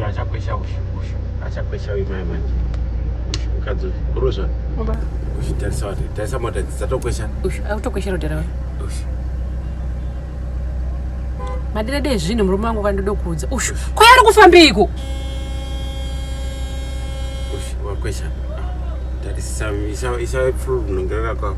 acha kuisha acha kuisha imama ukazo urusha Oba. Tesa moda zatokwesha Autokwesha rodera. Madira de zvino murume wangu kandodo kudza. Kwari kufambiko? Wakwesha. Tarisa isa furu nongerera kwa.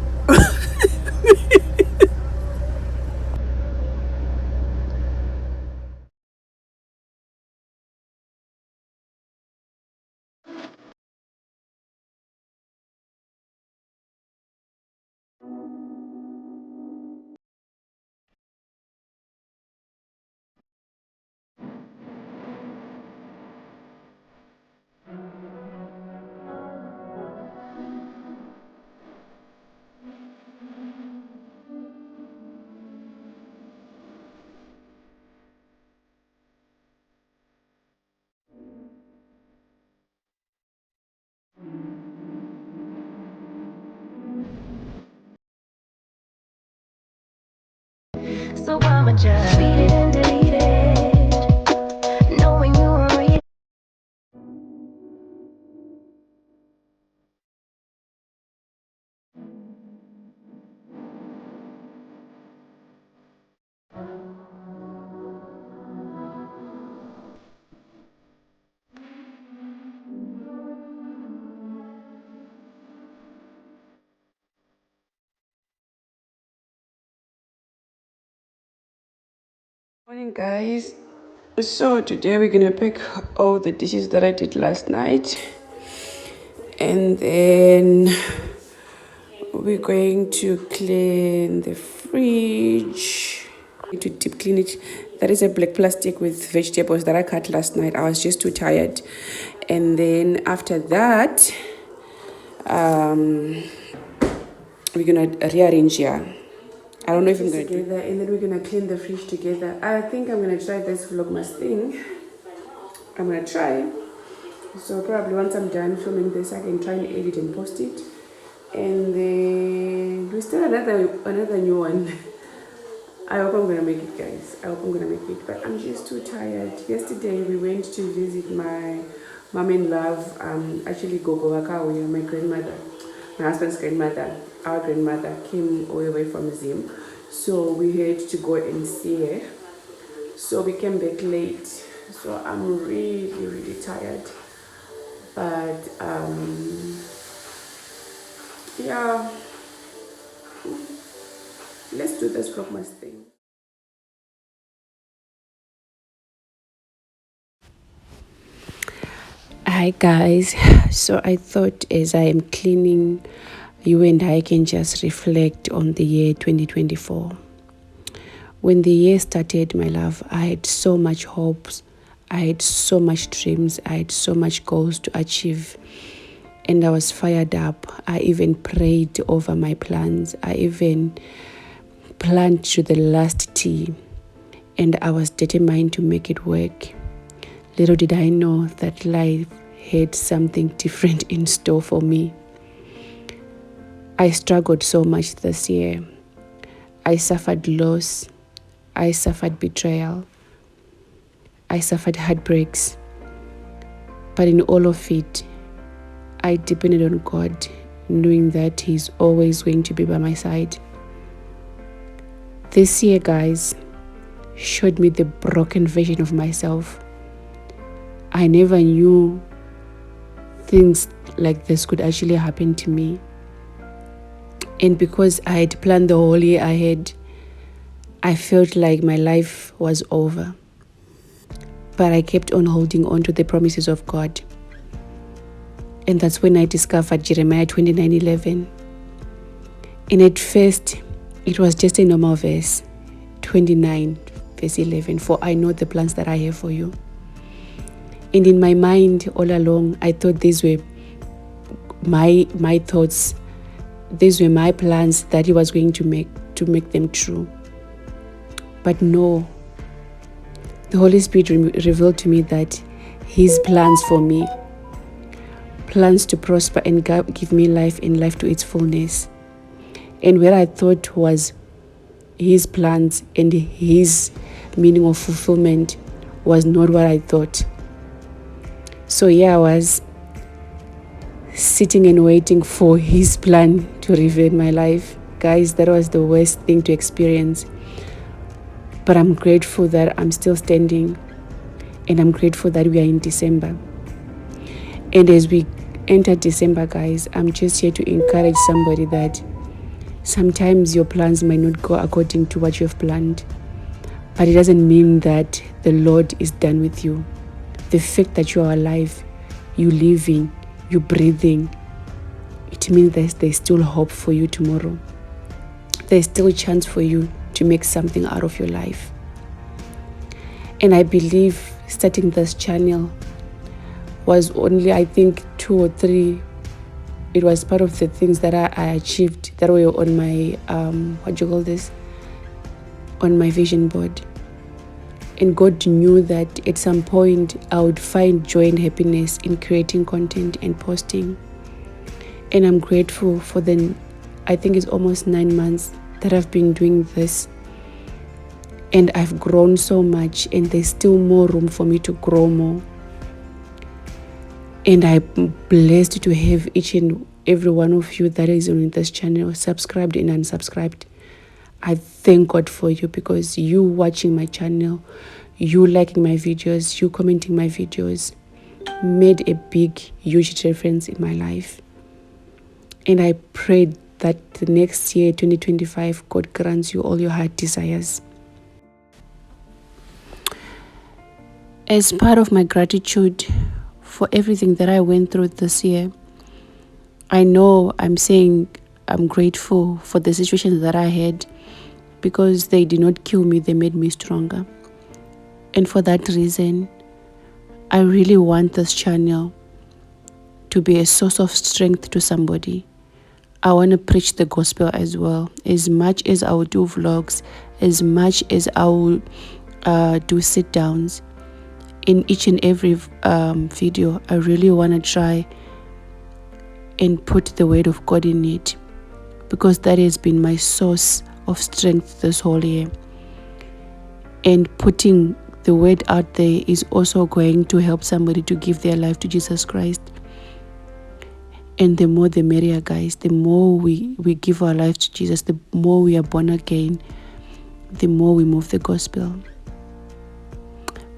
So I'ma just beat it and delete it, knowing you won't read. Morning, guys. So today we're gonna pick all the dishes that I did last night, and then we're going to clean the fridge. To deep clean it. That is a black plastic with vegetables that I cut last night. I was just too tired, and then after that, we're gonna rearrange here. I don't know if I'm gonna do that, and then we're gonna clean the fridge together. I think I'm gonna try this Vlogmas thing. I'm gonna try. So probably once I'm done filming this, I can try and edit and post it. And then we still another new one. I hope I'm gonna make it, guys. I hope I'm gonna make it, but I'm just too tired. Yesterday we went to visit my mom-in-law, actually Gogo Wakawe, my grandmother, my husband's grandmother. Our grandmother came all the way from Zim, so we had to go and see her. So we came back late. So I'm really tired. But yeah, let's do this Vlogmas thing. Hi guys, so I thought as I am cleaning, you and I can just reflect on the year 2024. When the year started, my love, I had so much hopes, I had so much dreams, I had so much goals to achieve, and I was fired up. I even prayed over my plans. I even planned to the last T, and I was determined to make it work. Little did I know that life had something different in store for me. I struggled so much this year. I suffered loss. I suffered betrayal. I suffered heartbreaks. But in all of it, I depended on God, knowing that He's always going to be by my side. This year, guys, showed me the broken version of myself. I never knew things like this could actually happen to me. And because I had planned the whole year ahead, I felt like my life was over. But I kept on holding on to the promises of God. And that's when I discovered Jeremiah 29:11. And at first, it was just a normal verse, 29 verse 11, for I know the plans that I have for you. And in my mind all along, I thought these were my thoughts. These were my plans that He was going to make them true. But no, the Holy Spirit revealed to me that His plans for me, plans to prosper and give me life and life to its fullness. And where I thought was His plans and His meaning of fulfillment was not what I thought. So here I was sitting and waiting for His plan to reveal my life. Guys, that was the worst thing to experience. But I'm grateful that I'm still standing, and I'm grateful that we are in December. And as we enter December, guys, I'm just here to encourage somebody that sometimes your plans might not go according to what you have planned, but it doesn't mean that the Lord is done with you. The fact that you are alive, you living, you breathing, it means that there's still hope for you tomorrow. There's still a chance for you to make something out of your life. And I believe starting this channel was only, I think, 2 or 3. It was part of the things that I achieved that were on my, on my vision board. And God knew that at some point I would find joy and happiness in creating content and posting. And I'm grateful for I think it's almost 9 months that I've been doing this. And I've grown so much, and there's still more room for me to grow more. And I'm blessed to have each and every one of you that is on this channel, subscribed and unsubscribed. I thank God for you, because you watching my channel, you liking my videos, you commenting my videos made a big, huge difference in my life. And I pray that the next year, 2025, God grants you all your heart desires. As part of my gratitude for everything that I went through this year, I know I'm saying I'm grateful for the situations that I had, because they did not kill me, they made me stronger. And for that reason, I really want this channel to be a source of strength to somebody. I want to preach the gospel as well. As much as I will do vlogs, as much as I will do sit downs, in each and every video, I really want to try and put the word of God in it, because that has been my source of strength this whole year. And putting the word out there is also going to help somebody to give their life to Jesus Christ. And the more the merrier, guys. The more we give our life to Jesus, the more we are born again, the more we move the gospel.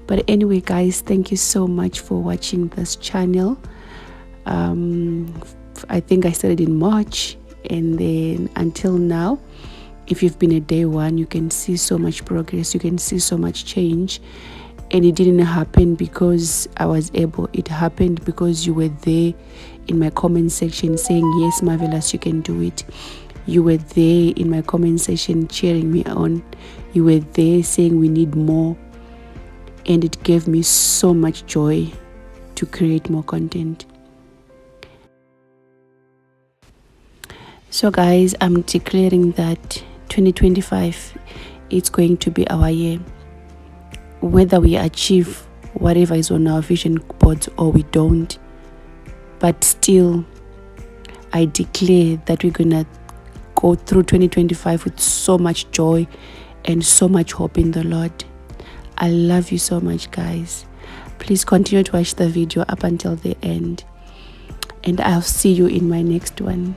But anyway, guys, thank you so much for watching this channel. I think I started in March, and then until now, if you've been at day 1, you can see so much progress, you can see so much change. And it didn't happen because I was able. It happened because you were there in my comment section saying, yes, Marvelous, you can do it. You were there in my comment section cheering me on. You were there saying we need more. And it gave me so much joy to create more content. So guys, I'm declaring that 2025, it's going to be our year. Whether we achieve whatever is on our vision board or we don't, but still, I declare that we're gonna go through 2025 with so much joy and so much hope in the Lord. I love you so much, guys. Please continue to watch the video up until the end, and I'll see you in my next one.